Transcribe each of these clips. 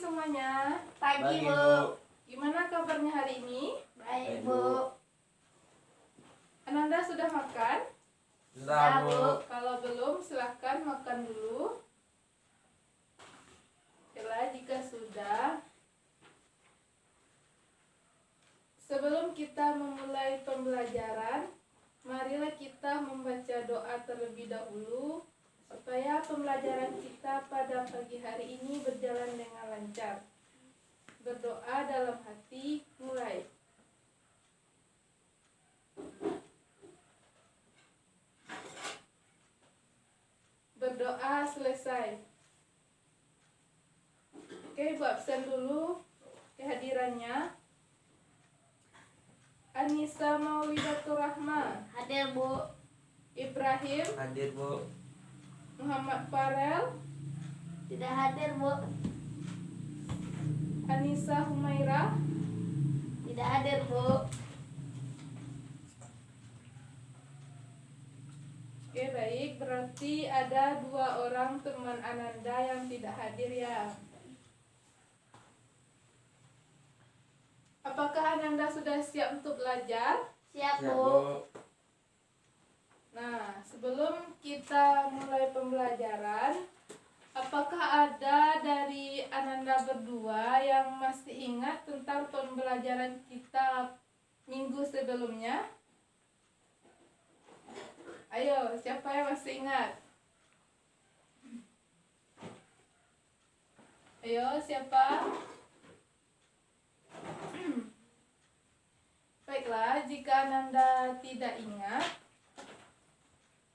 semuanya. Pagi, Pagi, Bu. Bu. Gimana kabarnya hari ini? Baik, Baik, Bu. Bu. Ananda sudah makan? Sudah, Bu. Kalau belum, silahkan makan dulu. Okelah, jika sudah. Sebelum kita memulai pembelajaran, marilah kita membaca doa terlebih dahulu supaya pembelajaran kita pada pagi hari ini berjalan dengan lancar. Berdoa dalam hati, mulai. Berdoa selesai. Oke, Ibu absen dulu kehadirannya. Anissa Maulidatur Rahma, Hadir, Bu. Ibrahim Hadir, Bu. Muhammad Farel, Tidak hadir, Bu. Anissa Humaira, Tidak hadir, Bu. Oke, baik, berarti ada 2 orang teman Ananda yang tidak hadir ya. Apakah Ananda sudah siap untuk belajar? Siap, Siap, Bu. Bu. Nah, sebelum kita mulai pembelajaran, apakah ada dari Ananda berdua yang masih ingat tentang pembelajaran kita minggu sebelumnya? Ayo, siapa yang masih ingat? Ayo, siapa? Baiklah, jika Ananda tidak ingat,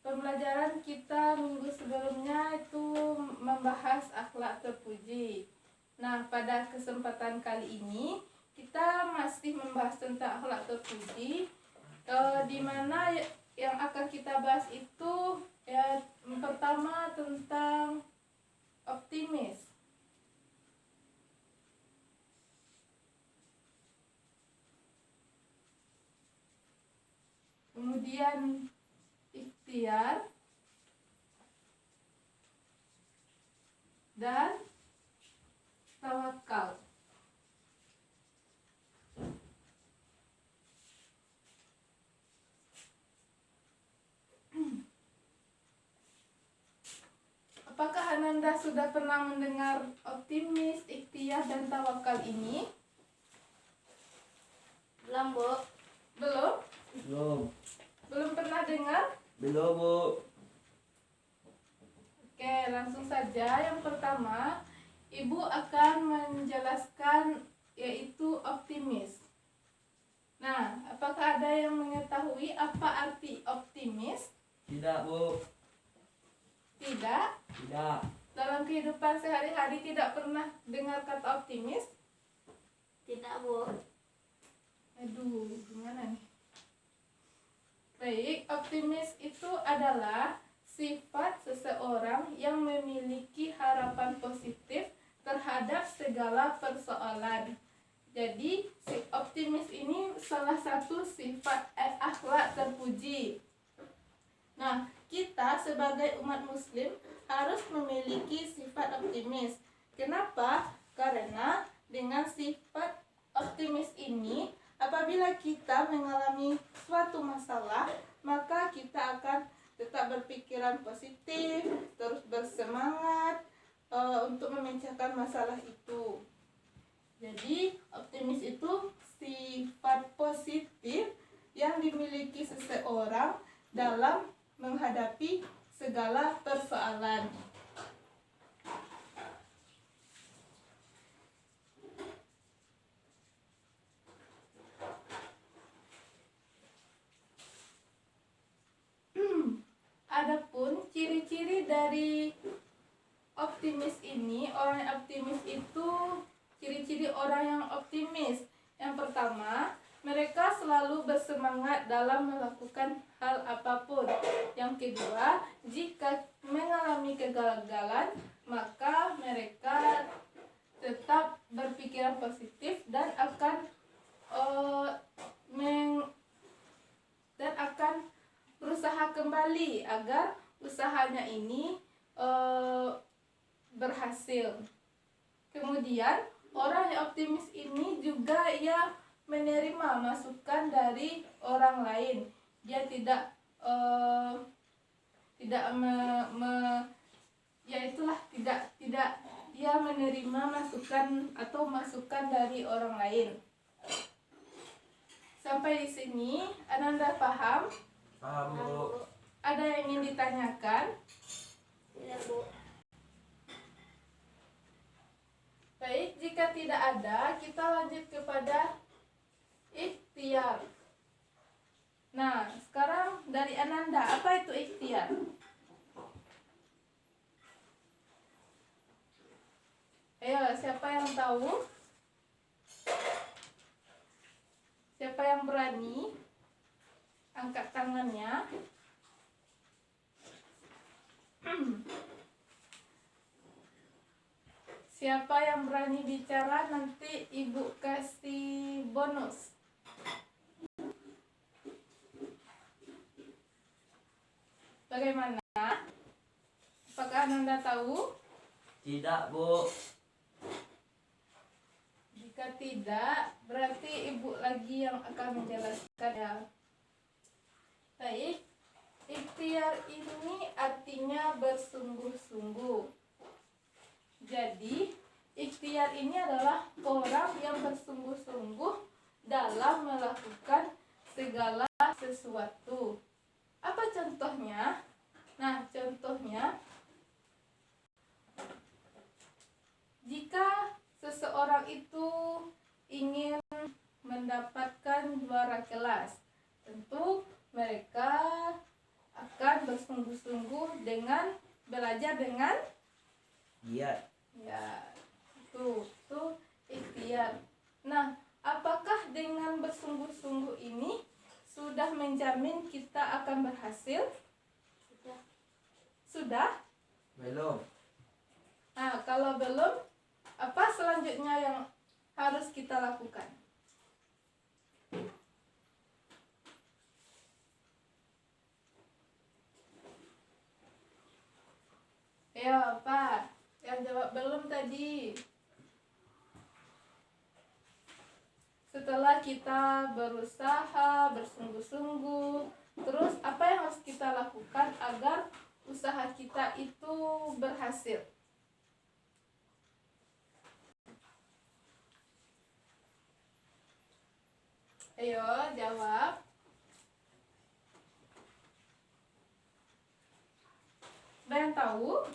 pembelajaran kita minggu sebelumnya itu membahas akhlak terpuji. Nah, pada kesempatan kali ini kita masih membahas tentang akhlak terpuji, di mana yang akan kita bahas itu ya, pertama tentang optimis. Kemudian ikhtiar dan tawakal. Apakah Ananda sudah pernah mendengar optimis, ikhtiar, dan tawakal ini? Belum, Bu. Belum? Belum. Belum pernah dengar? Belum, Bu. Oke, langsung saja. Yang pertama, Ibu akan menjelaskan yaitu optimis. Nah, apakah ada yang mengetahui apa arti optimis? Tidak, Bu. Tidak. Tidak. Dalam kehidupan sehari-hari tidak pernah dengar kata optimis? Tidak, Bu. Aduh, gimana nih? Baik, optimis itu adalah sifat seseorang yang memiliki harapan positif terhadap segala persoalan. Jadi, si optimis ini salah satu sifat akhlak terpuji. Nah, kita sebagai umat muslim harus memiliki sifat optimis. Kenapa? Karena dengan sifat optimis ini, apabila kita mengalami suatu masalah, maka kita akan tetap berpikiran positif, terus bersemangat untuk memecahkan masalah itu. Jadi, optimis itu sifat positif yang dimiliki seseorang dalam menghadapi segala persoalan. Adapun ciri-ciri dari optimis ini, orang yang optimis itu ciri-ciri orang yang optimis. Yang pertama, mereka selalu bersemangat dalam melakukan hal apapun. Yang kedua, jika mengalami kegagalan, maka mereka tetap berpikiran positif dan akan berusaha kembali agar usahanya ini berhasil. Kemudian orang yang optimis ini juga ia menerima masukan dari orang lain. Dia tidak tidak dia menerima masukan atau masukan dari orang lain. Sampai di sini Ananda paham? Paham, Bu. Ada yang ingin ditanyakan? Tidak, Bu. Baik, jika tidak ada, kita lanjut kepada ikhtiar. Nah, sekarang dari Ananda, apa itu ikhtiar? Ayo, siapa yang tahu? Siapa yang berani? Angkat tangannya. Siapa yang berani bicara, nanti Ibu kasih bonus. Bagaimana? Apakah Ananda tahu? Tidak, Bu. Jika tidak, berarti Ibu lagi yang akan menjelaskan ya. Baik, ikhtiar ini artinya bersungguh-sungguh. Jadi, ikhtiar ini adalah orang yang bersungguh-sungguh dalam melakukan segala sesuatu. Apa contohnya? Nah, contohnya, jika seseorang itu ingin mendapatkan juara kelas, tentu mereka akan bersungguh-sungguh dengan belajar dengan Giat. ya, itu ikhtiar. Nah, apakah dengan bersungguh-sungguh ini sudah menjamin kita akan berhasil? Sudah. Sudah? Belum. Nah, kalau belum, apa selanjutnya yang harus kita lakukan? Ya, Pak. Yang jawab belum tadi. Setelah kita berusaha, bersungguh-sungguh, terus apa yang harus kita lakukan agar usaha kita itu berhasil? Ayo, jawab. Ada yang tahu?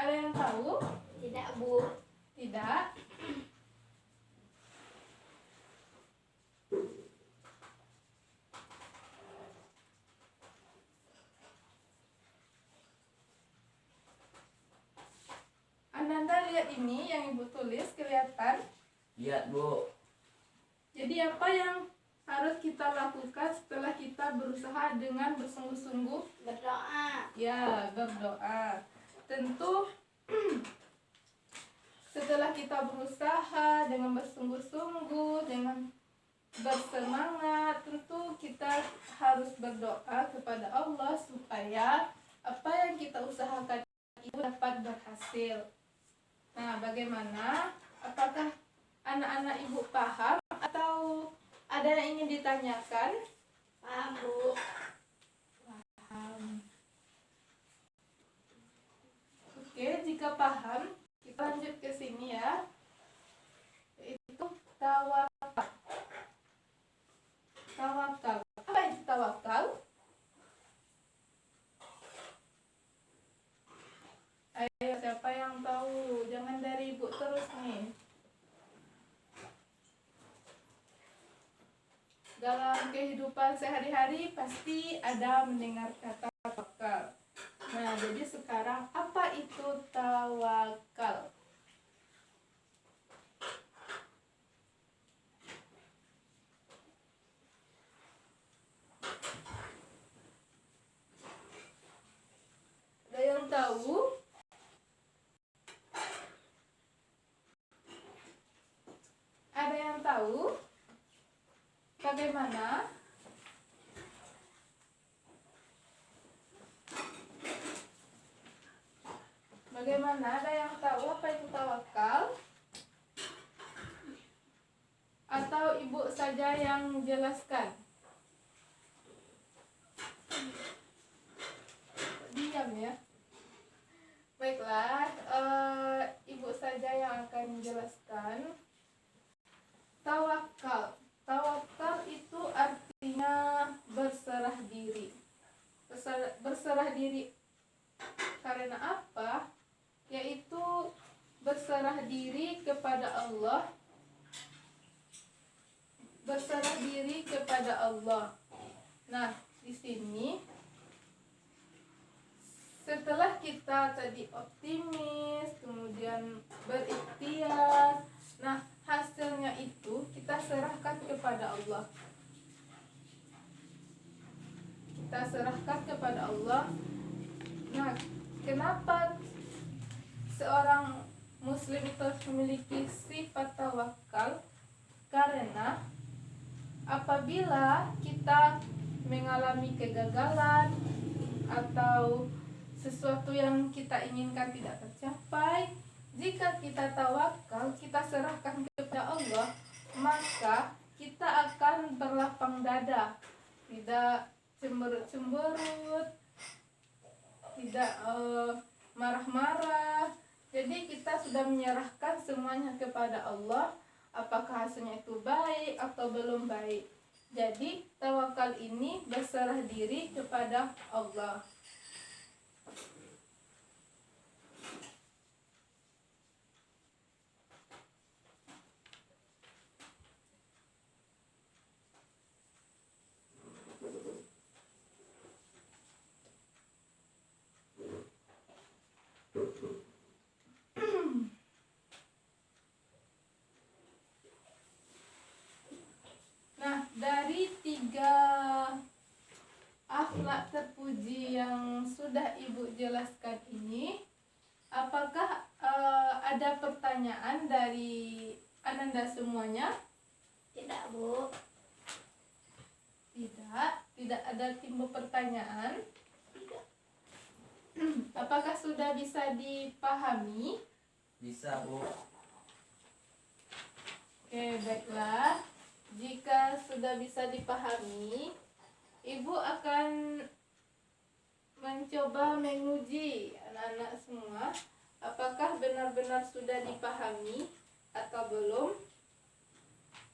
Ada yang tahu? Tidak, Bu. Tidak. Ananda lihat ini yang Ibu tulis, kelihatan? Lihat, Bu. Jadi apa yang harus kita lakukan setelah kita berusaha dengan bersungguh-sungguh? Berdoa. Ya, berdoa. Tentu setelah kita berusaha dengan bersungguh-sungguh, dengan bersemangat, tentu kita harus berdoa kepada Allah supaya apa yang kita usahakan itu dapat berhasil. Nah, bagaimana? Apakah anak-anak Ibu paham atau ada yang ingin ditanyakan? Paham, Bu. Paham. Oke, jika paham, kita lanjut ke sini ya. Yaitu tawakal. Tawakal. Apa itu tawakal? Ayo, siapa yang tahu? Jangan dari Ibu terus nih. Dalam kehidupan sehari-hari pasti ada mendengar kata tawakal. Nah, jadi sekarang apa itu tawakal? Ada yang tahu? Ada yang tahu? Bagaimana? Bagaimana? Ada yang tahu apa itu tawakal? Atau ibu saja yang jelaskan? Diam ya. Baiklah, ibu saja yang akan menjelaskan. Tawakal. Tawakal itu artinya berserah diri. Berserah diri karena apa? Yaitu berserah diri kepada Allah. Berserah diri kepada Allah. Nah, di sini setelah kita tadi optimis, kemudian berikhtiar, nah hasilnya itu kita serahkan kepada Allah. Kita serahkan kepada Allah. Nah, kenapa seorang muslim itu memiliki sifat tawakal? Karena apabila kita mengalami kegagalan atau sesuatu yang kita inginkan tidak tercapai, jika kita tawakal, kita serahkan kepada Allah, maka kita akan berlapang dada, tidak cemberut, tidak marah-marah. Jadi kita sudah menyerahkan semuanya kepada Allah, apakah hasilnya itu baik atau belum baik. Jadi tawakal ini berserah diri kepada Allah. Nah, dari 3 akhlak terpuji yang sudah Ibu jelaskan ini, apakah ada pertanyaan dari Ananda semuanya? Tidak, Bu. Tidak ada timbul pertanyaan. Tidak. Apakah sudah bisa dipahami? Bisa, Bu. Oke, baiklah. Jika sudah bisa dipahami, Ibu akan mencoba menguji anak-anak semua apakah benar-benar sudah dipahami atau belum.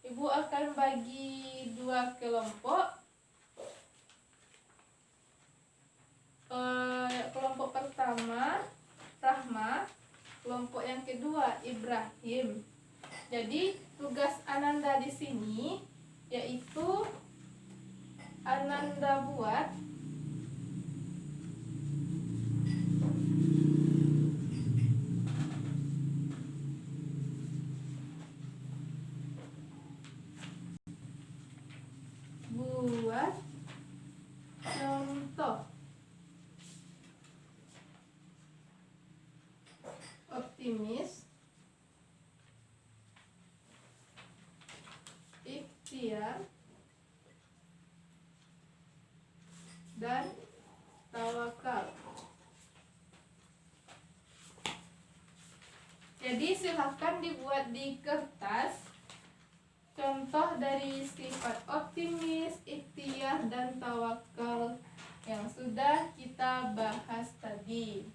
Ibu akan bagi 2 kelompok. Kelompok pertama Rahma, kelompok yang kedua Ibrahim. Jadi tugas Ananda di sini yaitu Ananda buat contoh optimis, ikhtiar, dan tawakal. Jadi silahkan dibuat di kertas contoh dari sifat optimis, ikhtiar, dan tawakal yang sudah kita bahas tadi.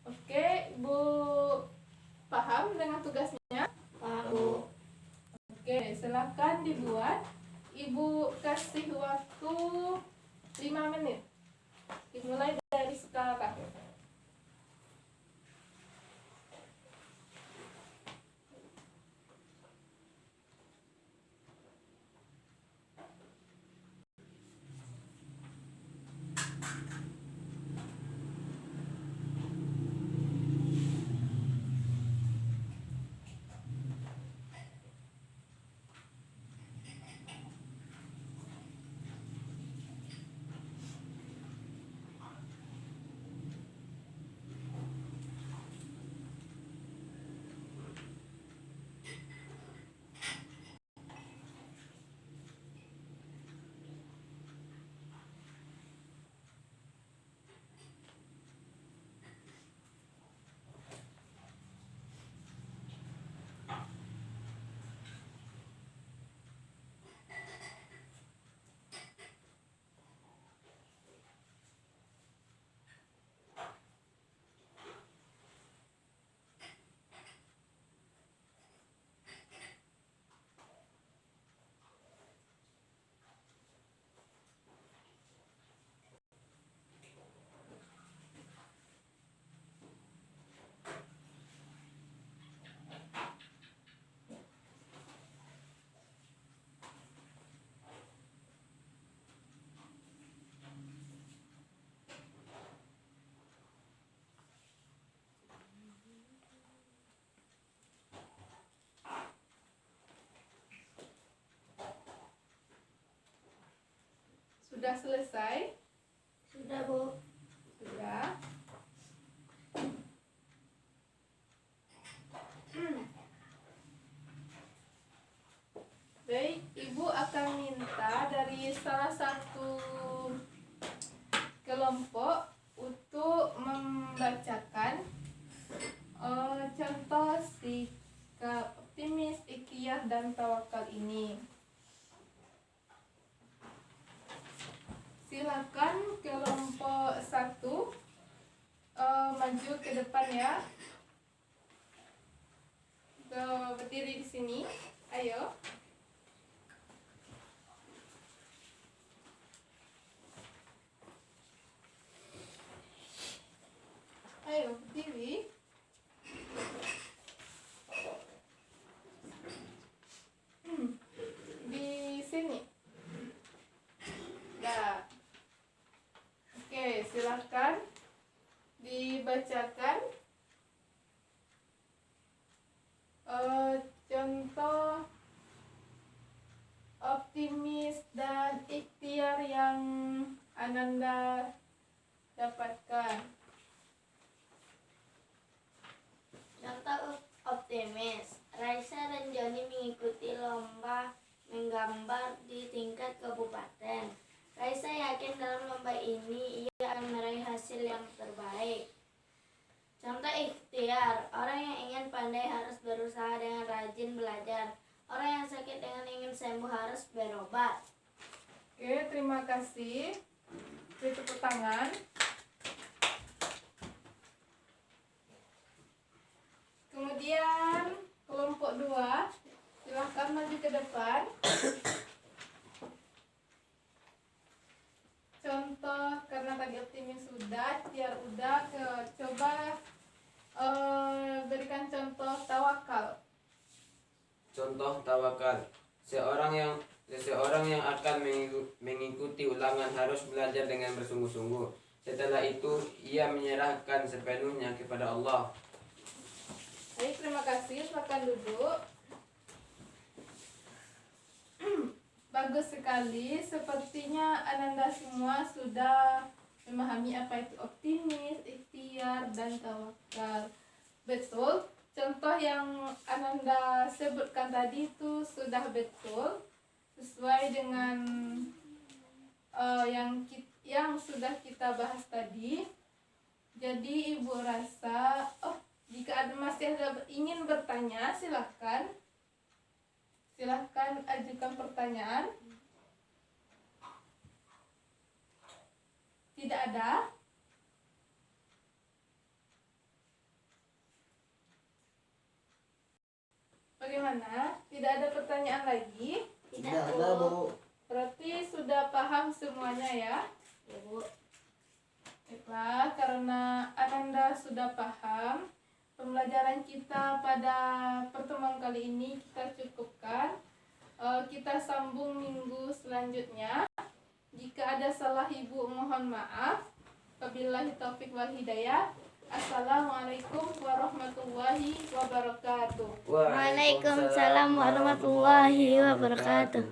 Oke, Ibu paham dengan tugasnya? Paham, Bu. Oke, silahkan dibuat. Ibu kasih waktu 5 menit. Dimulai dari sekarang. sudah selesai? Sudah, Bu. Sudah. Baik, Ibu akan minta dari salah satu kelompok untuk membacakan contoh sikap optimis, ikhtiar, dan tawakal ini. Silakan kelompok 1 maju ke depan ya. Berdiri di sini. Ayo. Ayo berdiri. Di sini. Nah. Oke, silakan dibacakan contoh optimis dan ikhtiar yang Ananda dapatkan. Contoh optimis. Raisa dan Joni mengikuti lomba menggambar di tingkat kabupaten. Raisa yakin dalam lomba ini ia akan meraih hasil yang terbaik. Contoh ikhtiar. Orang yang ingin pandai harus berusaha dengan rajin belajar. Orang yang sakit dengan ingin sembuh harus berobat. Oke, terima kasih. Beri tepuk tangan. Kemudian kelompok 2, silahkan maju ke depan. Contoh, karena tadi optimis sudah, ikhtiar udah, coba berikan contoh tawakal. Contoh tawakal. Seorang yang akan mengikuti ulangan harus belajar dengan bersungguh-sungguh. Setelah itu ia menyerahkan sepenuhnya kepada Allah. Baik, terima kasih. Silakan duduk. Bagus sekali. Sepertinya Ananda semua sudah memahami apa itu optimis, ikhtiar, dan tawakal. Betul. Contoh yang Ananda sebutkan tadi itu sudah betul, sesuai dengan yang sudah kita bahas tadi. Jadi Ibu rasa, jika masih ada ingin bertanya, silahkan ajukan pertanyaan. Tidak ada? Bagaimana? Tidak ada pertanyaan lagi? Tidak, ada, Bu. Berarti sudah paham semuanya ya? Ya, Bu. Baiklah, karena Ananda sudah paham, pembelajaran kita pada pertemuan kali ini kita cukupkan. Kita sambung minggu selanjutnya. Jika ada salah Ibu mohon maaf. Wabillahi taufik wal hidayah. Assalamualaikum warahmatullahi wabarakatuh. Waalaikumsalam warahmatullahi wabarakatuh.